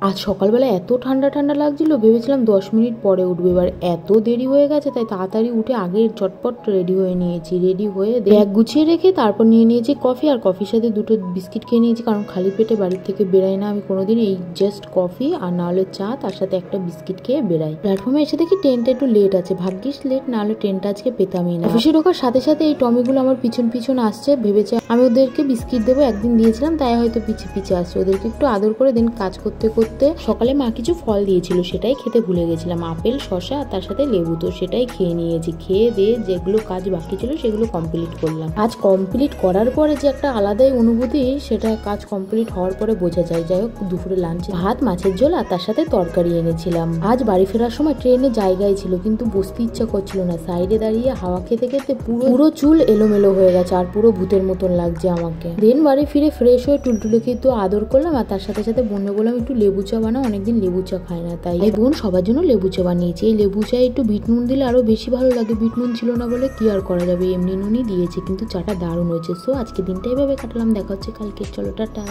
আজ সকালবেলা এত ঠান্ডা ঠান্ডা লাগছিল, ভেবেছিলাম 10 মিনিট পরে উঠবে, এবার এত দেরি হয়ে গেছে তাই তাড়াতাড়ি উঠে আগে চটপট রেডি হয়ে নিয়েছি। রেডি হয়ে ব্যাগ গুছিয়ে রেখে তারপর নিয়ে নিয়েছি কফি, আর কফির সাথে দুটো বিস্কিট খেয়ে নিয়েছি, কারণ খালি পেটে বাড়ির থেকে বেরাই না আমি কোনোদিন। এই জাস্ট কফি আর না হলে চা, তার সাথে একটা বিস্কিট খেয়ে বেরাই। প্ল্যাটফর্মে এসে দেখি ট্রেনটা একটু লেট আছে, ভাগ্যিস লেট, না হলে ট্রেনটা আজকে পেতামই না। অফিসে ঢোকার সাথে সাথে এই টমিগুলো আমার পিছন পিছন আসছে, ভেবেছে আমি ওদেরকে বিস্কিট দেবো, একদিন দিয়েছিলাম তাই হয়তো পিছে পিছে আসছে। ওদেরকে একটু আদর করে দিন। কাজ করতে করতে সকালে মা কিছু ফল দিয়েছিল, সেটাই খেতে ভুলে গেছিলাম, আপেল, শসা আর তার সাথে লেবু, তো সেটাই খেয়ে নিয়েছি। খেয়ে দিয়ে যেগুলো কাজ বাকি ছিল সেগুলো কমপ্লিট করলাম। কাজ কমপ্লিট করার পরে যে একটা আলাদাই অনুভূতি, সেটা কাজ কমপ্লিট হওয়ার পরে বোঝা যায়। যাই হোক, দুপুরে লাঞ্চে ভাত, মাছের ঝোল আর তার সাথে তরকারি এনেছিলাম। আজ বাড়ি ফেরার সময় ট্রেনে জায়গায় ছিল কিন্তু বসতে ইচ্ছা করছিল না, সাইডে দাঁড়িয়ে হাওয়া খেতে খেতে পুরো চুল এলোমেলো হয়ে গেছে আর পুরো ভূতের মতন লাগছে আমাকে। দেন বাড়ি ফিরে ফ্রেশ হয়ে টুলটুলিকে একটু আদর করলাম, আর তার সাথে সাথে বোনকে বললাম একটু লেবু চা বানাও, অনেকদিন লেবু চা খায় না, তাই বোন সবার জন্য লেবু চা বানিয়েছে। এই লেবু চায় একটু বিট নুন দিলে আরো বেশি ভালো লাগে, বিট নুন ছিল না বলে কি আর করা যাবে, এমনি নুনই দিয়েছে, কিন্তু চাটা দারুণ হয়েছে। সো আজকে দিনটা এইভাবে কাটলাম, দেখা হচ্ছে কালকে, চলো টাটা।